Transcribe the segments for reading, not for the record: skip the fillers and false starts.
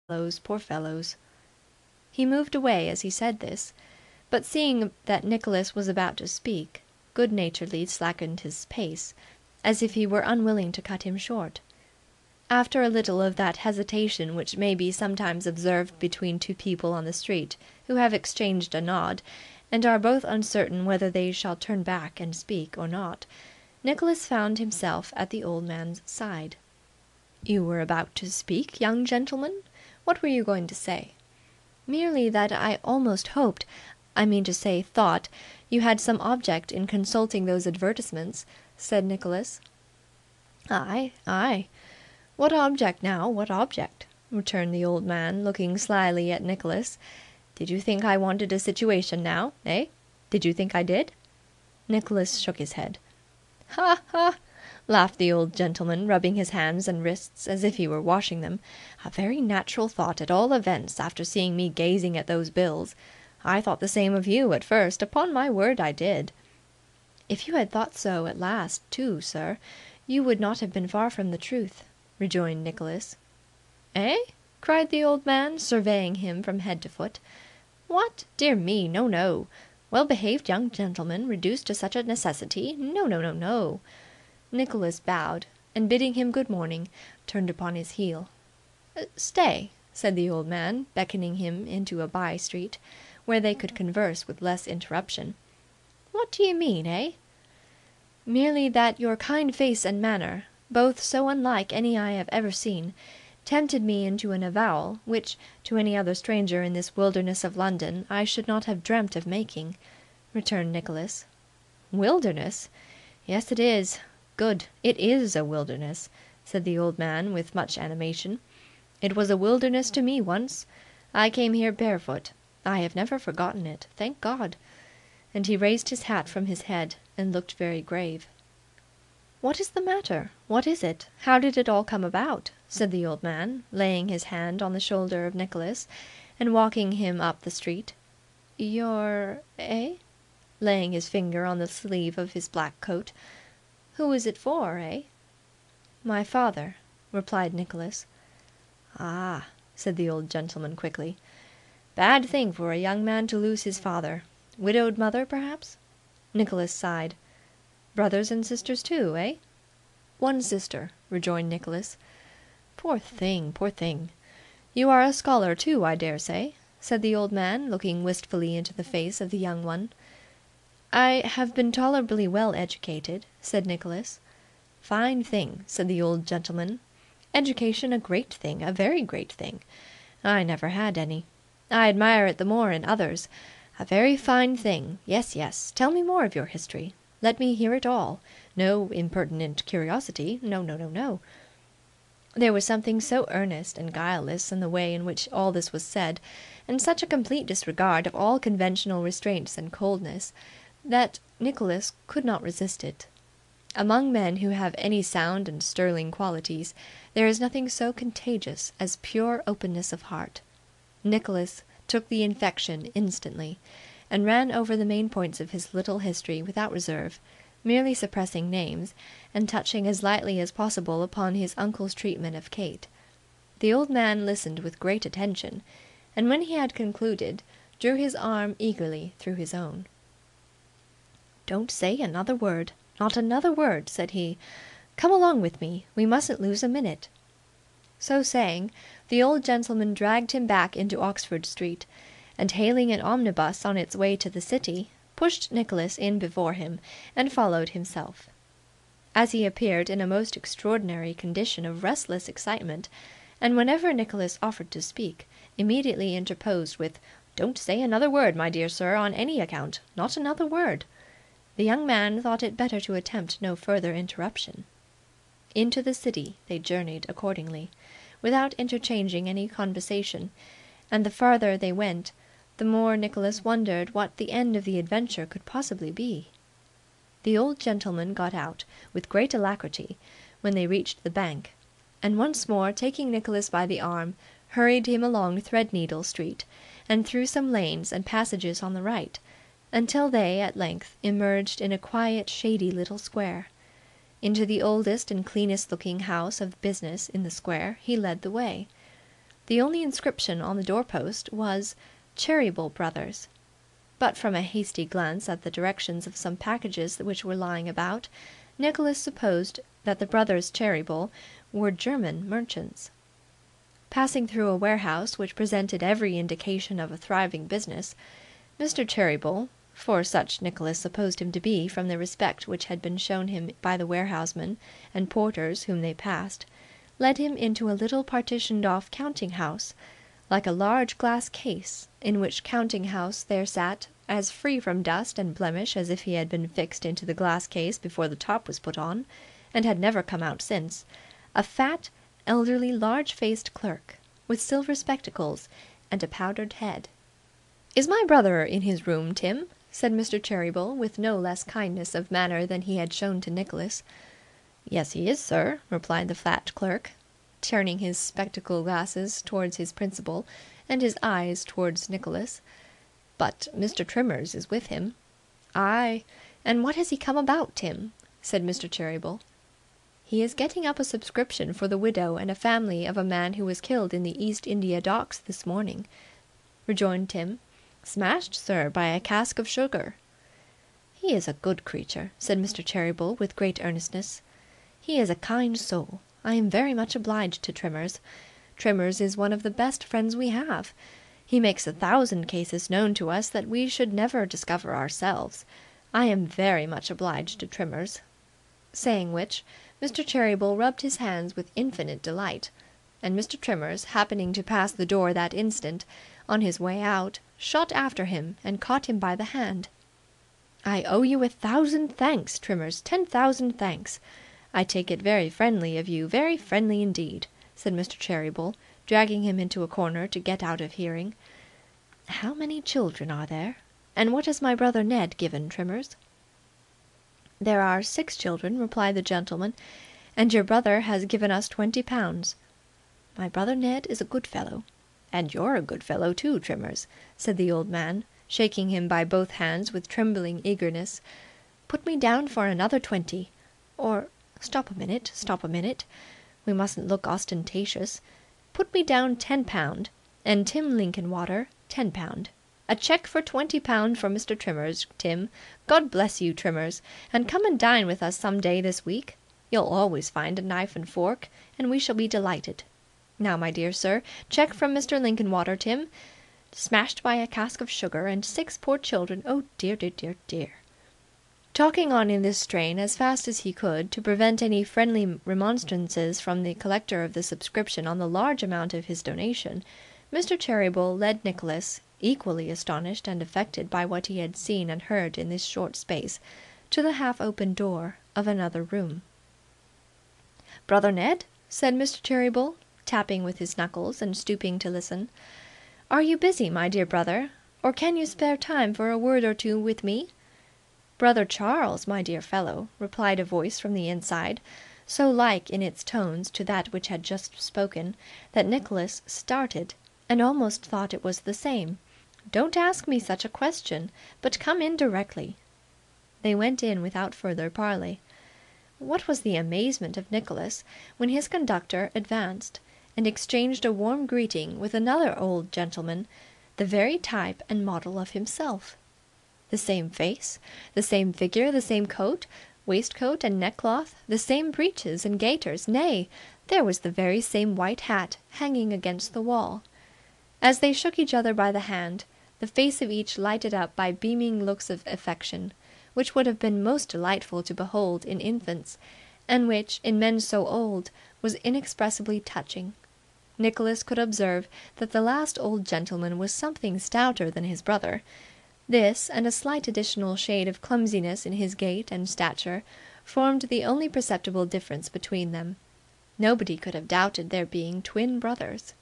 Poor fellows!" He moved away as he said this, but seeing that Nicholas was about to speak, good naturedly slackened his pace, as if he were unwilling to cut him short. After a little of that hesitation which may be sometimes observed between two people on the street who have exchanged a nod, and are both uncertain whether they shall turn back and speak or not, Nicholas found himself at the old man's side. "You were about to speak, young gentleman? What were you going to say?" "Merely that I almost hoped, I mean to say thought, you had some object in consulting those advertisements," said Nicholas. "Aye, aye. What object now, what object?" returned the old man, looking slyly at Nicholas. "Did you think I wanted a situation now, eh? Did you think I did?" Nicholas shook his head. "Ha, ha!" laughed the old gentleman, rubbing his hands and wrists as if he were washing them. "A very natural thought, at all events, after seeing me gazing at those bills. I thought the same of you at first, upon my word I did." "If you had thought so at last, too, sir, you would not have been far from the truth," rejoined Nicholas. "Eh?" cried the old man, surveying him from head to foot. "What? Dear me, no, no! Well-behaved young gentleman reduced to such a necessity? No, no, no, no!" Nicholas bowed, and bidding him good morning, turned upon his heel. "Stay," said the old man, beckoning him into a by-street, where they could converse with less interruption. "What do you mean, eh?" "Merely that your kind face and manner, both so unlike any I have ever seen, tempted me into an avowal which, to any other stranger in this wilderness of London, I should not have dreamt of making," returned Nicholas. "Wilderness? Yes, it is. Good. It is a wilderness," said the old man with much animation. "It was a wilderness to me once. I came here barefoot. I have never forgotten it, thank God!" And he raised his hat from his head and looked very grave. "What is the matter? What is it? How did it all come about?" said the old man, laying his hand on the shoulder of Nicholas and walking him up the street. "Your eh?" laying his finger on the sleeve of his black coat. "Who is it for, eh?" "My father," replied Nicholas. "Ah!" said the old gentleman quickly. "Bad thing for a young man to lose his father. Widowed mother, perhaps?" Nicholas sighed. "Brothers and sisters too, eh?" "One sister," rejoined Nicholas. "Poor thing, poor thing! You are a scholar too, I dare say?" said the old man, looking wistfully into the face of the young one. "I have been tolerably well educated," said Nicholas. "Fine thing!" said the old gentleman. "Education a great thing, a very great thing. I never had any. I admire it the more in others. A very fine thing. Yes, yes. Tell me more of your history. Let me hear it all. No impertinent curiosity. No, no, no, no." There was something so earnest and guileless in the way in which all this was said, and such a complete disregard of all conventional restraints and coldness, that Nicholas could not resist it. Among men who have any sound and sterling qualities, there is nothing so contagious as pure openness of heart. Nicholas took the infection instantly, and ran over the main points of his little history without reserve, merely suppressing names, and touching as lightly as possible upon his uncle's treatment of Kate. The old man listened with great attention, and when he had concluded, drew his arm eagerly through his own. "Don't say another word. Not another word," said he. "Come along with me. We mustn't lose a minute." So saying, the old gentleman dragged him back into Oxford Street, and hailing an omnibus on its way to the city, pushed Nicholas in before him, and followed himself. As he appeared in a most extraordinary condition of restless excitement, and whenever Nicholas offered to speak, immediately interposed with "Don't say another word, my dear sir, on any account. Not another word," the young man thought it better to attempt no further interruption. Into the city they journeyed accordingly, without interchanging any conversation, and the farther they went, the more Nicholas wondered what the end of the adventure could possibly be. The old gentleman got out with great alacrity when they reached the Bank, and once more taking Nicholas by the arm, hurried him along Threadneedle Street and through some lanes and passages on the right, until they at length emerged in a quiet, shady little square. Into the oldest and cleanest looking house of business in the square he led the way. The only inscription on the doorpost was "Cheeryble Brothers", but from a hasty glance at the directions of some packages which were lying about, Nicholas supposed that the brothers Cheeryble were German merchants. Passing through a warehouse which presented every indication of a thriving business, Mr. Cheeryble, for such Nicholas supposed him to be from the respect which had been shown him by the warehousemen and porters whom they passed, led him into a little partitioned-off counting-house, like a large glass case, in which counting-house there sat, as free from dust and blemish as if he had been fixed into the glass case before the top was put on, and had never come out since, a fat, elderly, large-faced clerk, with silver spectacles and a powdered head. "Is my brother in his room, Tim?" said Mr. Cheeryble, with no less kindness of manner than he had shown to Nicholas. "Yes, he is, sir," replied the fat clerk, turning his spectacle-glasses towards his principal and his eyes towards Nicholas. "But Mr. Trimmers is with him." "Aye, and what has he come about, Tim?" said Mr. Cheeryble. "He is getting up a subscription for the widow and a family of a man who was killed in the East India Docks this morning," rejoined Tim. "Smashed, sir, by a cask of sugar." "He is a good creature," said Mr. Cheeryble with great earnestness. "He is a kind soul. I am very much obliged to Trimmers. Trimmers is one of the best friends we have. He makes 1,000 cases known to us that we should never discover ourselves. I am very much obliged to Trimmers." Saying which, Mr. Cheeryble rubbed his hands with infinite delight, and Mr. Trimmers, happening to pass the door that instant, on his way out, shot after him and caught him by the hand. "I owe you 1,000 thanks, Trimmers, 10,000 thanks. I take it very friendly of you, very friendly indeed," said Mr. Cheeryble, dragging him into a corner to get out of hearing. "How many children are there? And what has my brother Ned given, Trimmers?" "There are 6 children," replied the gentleman, "and your brother has given us £20. My brother Ned is a good fellow." "And you're a good fellow too, Trimmers," said the old man, shaking him by both hands with trembling eagerness. "Put me down for another 20. Or stop a minute. We mustn't look ostentatious. Put me down £10, and Tim Linkinwater £10. A cheque for £20 for Mr. Trimmers, Tim. God bless you, Trimmers, and come and dine with us some day this week. You'll always find a knife and fork, and we shall be delighted. Now, my dear sir, cheque from Mr. Linkinwater, Tim. Smashed by a cask of sugar, and 6 poor children. Oh dear, dear, dear, dear!" Talking on in this strain as fast as he could, to prevent any friendly remonstrances from the collector of the subscription on the large amount of his donation, Mr. Cheeryble led Nicholas, equally astonished and affected by what he had seen and heard in this short space, to the half-open door of another room. "Brother Ned," said Mr. Cheeryble, tapping with his knuckles and stooping to listen, "are you busy, my dear brother, or can you spare time for a word or two with me?" "Brother Charles, my dear fellow," replied a voice from the inside, so like in its tones to that which had just spoken, that Nicholas started and almost thought it was the same. "Don't ask me such a question, but come in directly." They went in without further parley. What was the amazement of Nicholas when his conductor advanced and exchanged a warm greeting with another old gentleman, the very type and model of himself! The same face, the same figure, the same coat, waistcoat and neckcloth, the same breeches and gaiters, nay, there was the very same white hat hanging against the wall. As they shook each other by the hand, the face of each lighted up by beaming looks of affection, which would have been most delightful to behold in infants, and which, in men so old, was inexpressibly touching. Nicholas could observe that the last old gentleman was something stouter than his brother. This, and a slight additional shade of clumsiness in his gait and stature, formed the only perceptible difference between them. Nobody could have doubted their being twin brothers.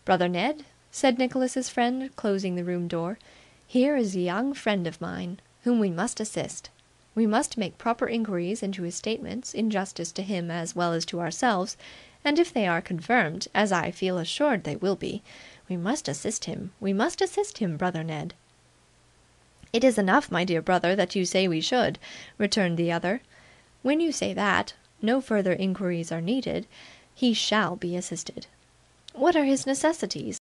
"Brother Ned," said Nicholas's friend, closing the room door, "here is a young friend of mine, whom we must assist. We must make proper inquiries into his statements, in justice to him as well as to ourselves, and if they are confirmed, as I feel assured they will be, we must assist him. We must assist him, brother Ned." "It is enough, my dear brother, that you say we should," returned the other. "When you say that, no further inquiries are needed. He shall be assisted." What are his necessities?